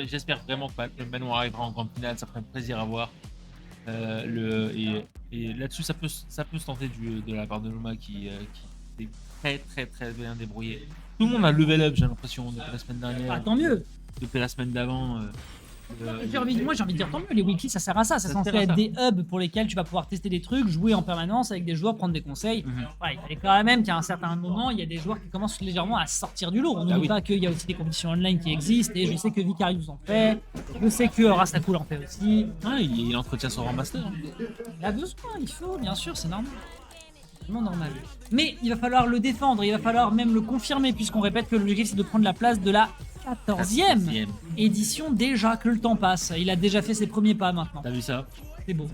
j'espère vraiment que Manon arrivera en grande finale, ça ferait plaisir à voir. Et là-dessus, ça peut se tenter de la part de Numa qui s'est très bien débrouillé. Tout le monde a level up, j'ai l'impression, depuis la semaine dernière. Ah, tant mieux. Depuis la semaine d'avant. Moi j'ai envie de dire tant mieux, les wikis ça sert à ça, c'est censé être des hubs pour lesquels tu vas pouvoir tester des trucs, jouer en permanence avec des joueurs, prendre des conseils. Ouais, il fallait quand même qu'à un certain moment, il y a des joueurs qui commencent légèrement à sortir du lot. On n'oublie pas qu'il y a aussi des compétitions online qui existent, et je sais que Vicarious en fait, je sais que Rastakul en fait aussi. Ah, il entretient son remaster. Il a besoin, il faut, bien sûr, c'est normal. Normal. Mais il va falloir le défendre, il va falloir même le confirmer, puisqu'on répète que l'objectif c'est de prendre la place de la 14e édition déjà que le temps passe. Il a déjà fait ses premiers pas maintenant. T'as vu ça? C'est beau.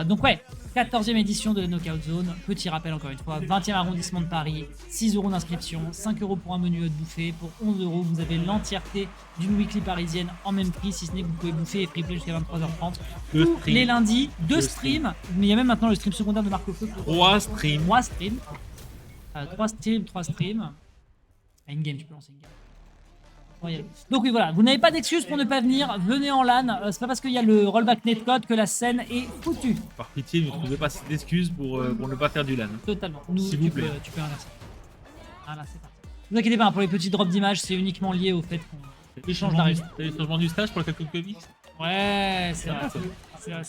Donc ouais, 14e édition de la Knockout Zone. Petit rappel encore une fois, 20e arrondissement de Paris, 6 € d'inscription, 5 € pour un menu haute bouffée. Pour 11 €, vous avez l'entièreté d'une weekly parisienne en même prix, si ce n'est que vous pouvez bouffer et free play jusqu'à 23h30. Tous les lundis, 2 streams. Mais il y a même maintenant le stream secondaire de Marco Feu. 3 streams. 3 streams. 3 streams. In-game, tu peux lancer une game. Donc oui voilà, vous n'avez pas d'excuses pour ne pas venir, venez en LAN, c'est pas parce qu'il y a le rollback netcode que la scène est foutue. Par pitié, ne trouvez pas d'excuses pour ne pas faire du LAN. Totalement, s'il vous plaît. Tu peux inverser. Voilà, c'est parti. Ne vous inquiétez pas, pour les petits drops d'images, c'est uniquement lié au fait qu'on échange d'arrivée. T'as eu le changement du stage pour le calcul Covid? Ouais, c'est vrai. C'est vrai.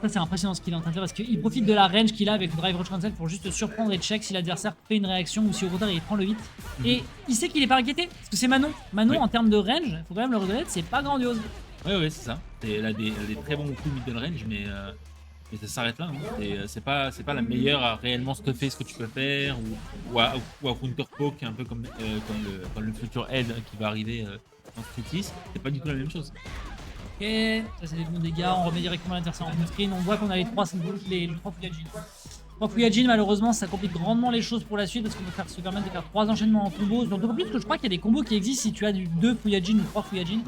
Ça c'est impressionnant ce qu'il est en train de faire parce qu'il profite de la range qu'il a avec le drive rush cancel pour juste surprendre et check si l'adversaire fait une réaction ou si au contraire il prend le hit. Et il sait qu'il est pas inquiété parce que c'est Manon. Manon en termes de range, faut quand même le reconnaître, c'est pas grandiose. Ouais, c'est ça. Elle a des très bons coups middle range, mais ça s'arrête là. Hein. C'est pas la meilleure à réellement stuffer ce que tu peux faire ou à counter poke un peu comme le futur head qui va arriver dans Street 6. C'est pas du tout la même chose. Ok, ça c'est des bons dégâts, on remet directement l'adversaire en screen, on voit qu'on a les 3 Fuyajin. 3 Fuyajin, malheureusement ça complique grandement les choses pour la suite parce qu'on peut se permettre de faire 3 enchaînements en combo. D'autant plus que je crois qu'il y a des combos qui existent si tu as du 2 Fuyajin ou 3 Fuyajin.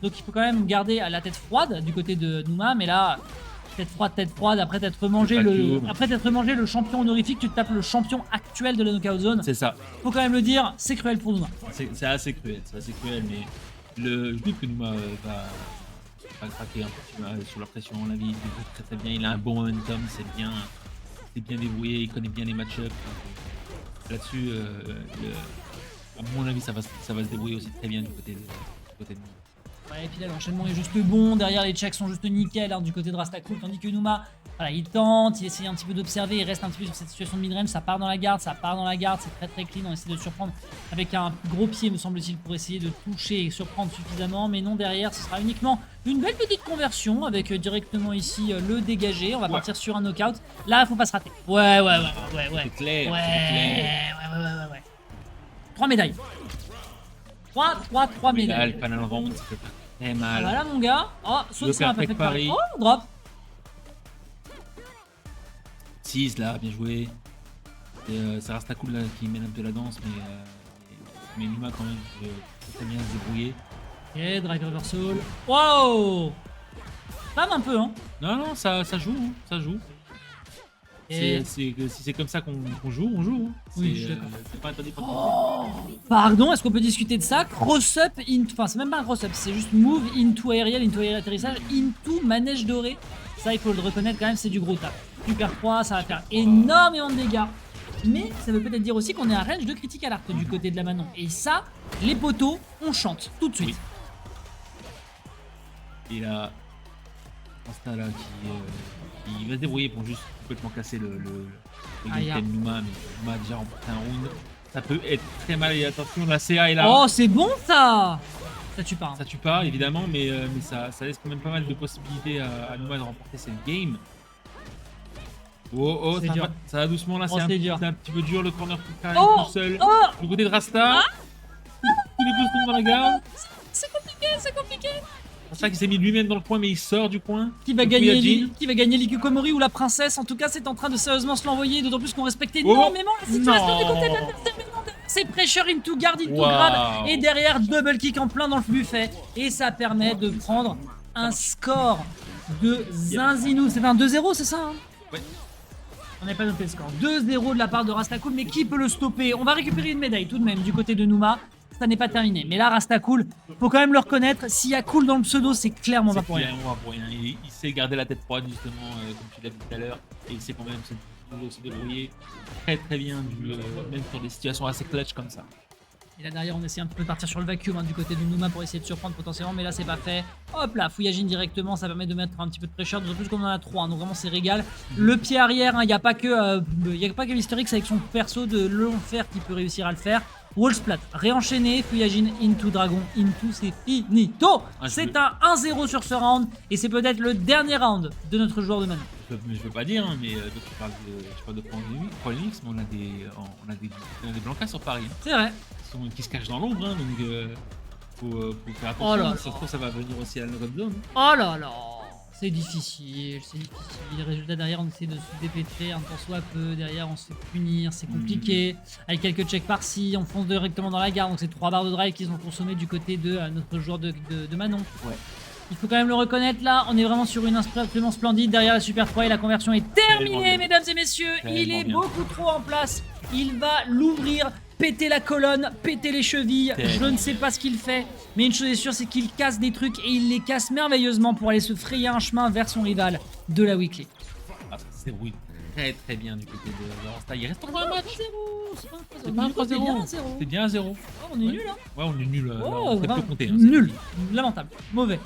Donc il faut quand même garder à la tête froide du côté de Numa, mais là, tête froide, après t'être mangé le champion honorifique, tu te tapes le champion actuel de la Knockout Zone. C'est ça. Faut quand même le dire, c'est cruel pour Numa. C'est assez cruel, mais je doute que Numa va craquer un peu sous la pression. La vie, il joue très bien, il a un bon momentum, c'est bien débrouillé, il connaît bien les match-ups. Là-dessus, à mon avis, ça va se débrouiller aussi très bien du côté de Numa. Ouais, et puis là l'enchaînement est juste bon, derrière les checks sont juste nickel hein, du côté de Rastakul, tandis que Numa, voilà, il tente, il essaye un petit peu d'observer, il reste un petit peu sur cette situation de midrange, ça part dans la garde, c'est très clean, on essaie de surprendre avec un gros pied me semble-t-il pour essayer de toucher et surprendre suffisamment, mais non derrière, ce sera uniquement une belle petite conversion avec directement ici le dégagé, on va partir sur un knockout, là faut pas se rater. Ouais. C'est clair. Ouais. 3 médailles. 3 médailles. Le panel round, ça fait très mal. Voilà mon gars. Oh, sauf que c'est un perfect Paris. Oh, drop. 6 là, bien joué. Ça reste à cool là qui mène un peu la danse, mais Numa quand même peut très bien se débrouiller. Ok, drive reversal. Wow. Femme un peu hein. Non, ça joue, hein, ça joue. Si c'est comme ça qu'on joue, on joue. Hein. Oui, je suis d'accord. C'est pas interdit. Pardon, est-ce qu'on peut discuter de ça? Cross-up, enfin c'est même pas un cross-up, c'est juste move into aériel atterrissage, into manège doré. Ça il faut le reconnaître quand même, c'est du gros tap. Super froid, ça va faire énormément de dégâts. Mais ça veut peut-être dire aussi qu'on est à range de critique à l'arc du côté de la Manon. Et ça, les poteaux, on chante tout de suite. Et là, Insta là qui va se débrouiller pour juste complètement casser le gameplay de Numa, mais Numa a déjà remporté un round. Ça peut être très mal, et attention, la CA est là. Oh, c'est bon ça. Ça tue pas. Hein. Ça tue pas, évidemment, mais ça laisse quand même pas mal de possibilités à Numa de remporter cette game. Oh, ça va doucement là, c'est un petit peu dur le corner pour carrer tout seul. Du côté de Rasta, tous les pouces tombent dans la garde. C'est compliqué. Rasta qui s'est mis lui-même dans le coin, mais il sort du coin. Qui va gagner l'Ikukomori ou la princesse? En tout cas, c'est en train de sérieusement se l'envoyer, d'autant plus qu'on respecte énormément la situation du côté de l'adversaire. C'est pressure into guard, into grab, et derrière double kick en plein dans le buffet. Et ça permet de prendre un score de Zinzinou. C'est un 2-0, c'est ça hein? Ouais. On n'a pas noté le score. 2-0 de la part de Rastakul, mais qui peut le stopper? On va récupérer une médaille tout de même du côté de Numa. ça n'est pas terminé. Mais là, Rasta Cool, faut quand même le reconnaître. S'il y a Cool dans le pseudo, c'est clairement pas pour rien. Clairement pas pour rien. Il sait garder la tête froide, justement, comme tu l'as dit tout à l'heure. Et il sait quand même se débrouiller très très bien, même sur des situations assez clutch comme ça. Et là derrière on essaie un petit peu de partir sur le vacuum du côté de Numa pour essayer de surprendre potentiellement, mais là c'est pas fait. Hop là, Fuyajin directement, ça permet de mettre un petit peu de pressure, d'autant plus qu'on en a 3, donc vraiment c'est régal. Le pied arrière, il n'y a pas que Mister X avec son perso de long fer qui peut réussir à le faire. Wall splat, réenchaîné, Fuyajin into Dragon, into c'est finito. C'est un 1-0 sur ce round et c'est peut-être le dernier round de notre joueur de Manon. Je veux pas dire, hein, mais tu parles de Prolix, mais on a des blancas sur Paris. C'est vrai. Qui se cachent dans l'ombre, hein, donc faut faire attention. Ça se trouve, ça va venir aussi à la red zone. Oh là là, c'est difficile, c'est difficile. Les résultats derrière, on essaie de se dépêtrer un temps soit peu. Derrière, on se fait punir, c'est compliqué. Avec quelques checks par-ci, on fonce directement dans la garde. Donc, c'est 3 barres de drive qu'ils ont consommé du côté de notre joueur de Manon. Ouais. Il faut quand même le reconnaître là, on est vraiment sur une absolument splendide derrière la Super 3 et la conversion est terminée, mesdames et messieurs. Il est beaucoup trop en place. Il va l'ouvrir, péter la colonne, péter les chevilles. Je ne sais pas ce qu'il fait, mais une chose est sûre, c'est qu'il casse des trucs et il les casse merveilleusement pour aller se frayer un chemin vers son rival de la weekly. Ah, c'est oui, très très bien du côté de Rasta. Il reste encore un match. C'est pas 3-0, c'est bien 1-0. Oh, on est nul hein. Ouais, on est nul. Oh, on peut compter. Hein, nul, lamentable, mauvais.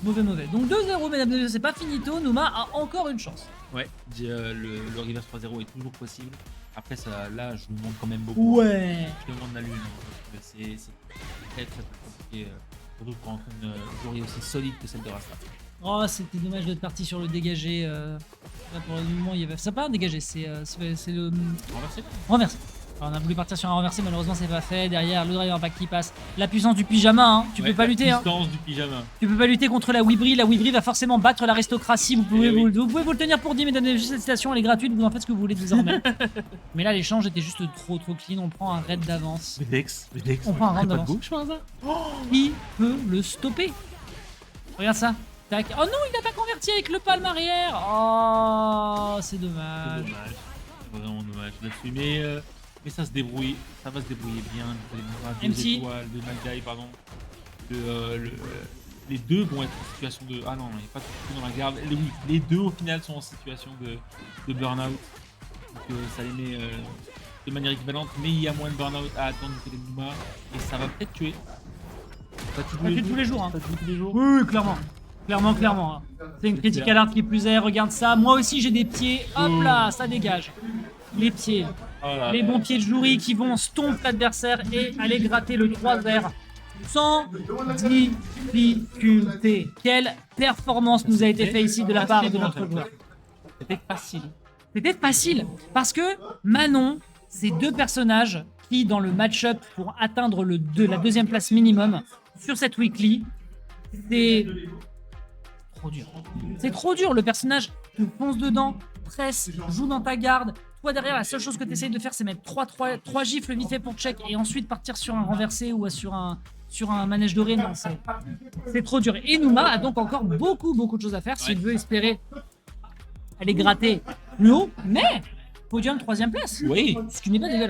Mauvais. Donc 2-0, mesdames et messieurs, c'est pas finito. Numa a encore une chance. Ouais, le reverse 3-0 est toujours possible. Après, ça, là, je lui demande quand même beaucoup. Ouais. Je demande la lune. C'est très compliqué. Surtout quand une jouerie aussi solide que celle de Rasta. Oh, c'était dommage d'être parti sur le dégagé. Là, pour le moment, il y avait. C'est pas un dégagé, c'est le. Renversé. Alors, on a voulu partir sur un renversé, malheureusement c'est pas fait. Derrière le driver back qui passe. La puissance du pyjama, hein. Tu peux pas lutter. La puissance du pyjama. Tu peux pas lutter contre la Wibri. La Wibri va forcément battre l'aristocratie. Vous pouvez vous le tenir pour 10, mesdames et messieurs. Cette station elle est gratuite, vous en faites ce que vous voulez désormais. Mais là l'échange était juste trop clean. On prend un raid d'avance. Dex. On prend un round d'avance. Qui peut le stopper? Regarde ça. Tac. Oh non, il n'a pas converti avec le palme arrière. Oh, c'est dommage. C'est vraiment dommage là-dessus. Mais ça se débrouille, ça va se débrouiller bien. MC. De Magdai, pardon. Les deux vont être en situation de. Ah non, il n'y a pas tout dans la garde. Les deux au final sont en situation de burn-out. Donc ça les met de manière équivalente, mais il y a moins de burn-out à attendre du côté de Numa. Et ça va peut-être tuer. Ça tue tous les jours. Hein. Oui, clairement. Clairement. C'est une critique à l'art qui plus est. Regarde ça. Moi aussi j'ai des pieds. Hop là, ça dégage. Les pieds. Les bons pieds de Jouri qui vont stomp l'adversaire et aller gratter le 3-0 sans difficulté. Quelle performance nous a été faite ici de la part de notre joueur. C'était facile parce que Manon, c'est deux personnages qui dans le match-up pour atteindre la deuxième place minimum sur cette weekly, c'est trop dur. C'est trop dur, le personnage te fonce dedans, presse, joue dans ta garde. Toi derrière, la seule chose que tu essayes de faire, c'est mettre 3 gifles vite fait pour check et ensuite partir sur un renversé ou sur un manège doré. Non, c'est trop dur. Et Numa a donc encore beaucoup de choses à faire s'il veut espérer aller gratter le haut, mais podium 3ème place. Oui. Ce qui n'est pas dégueulasse.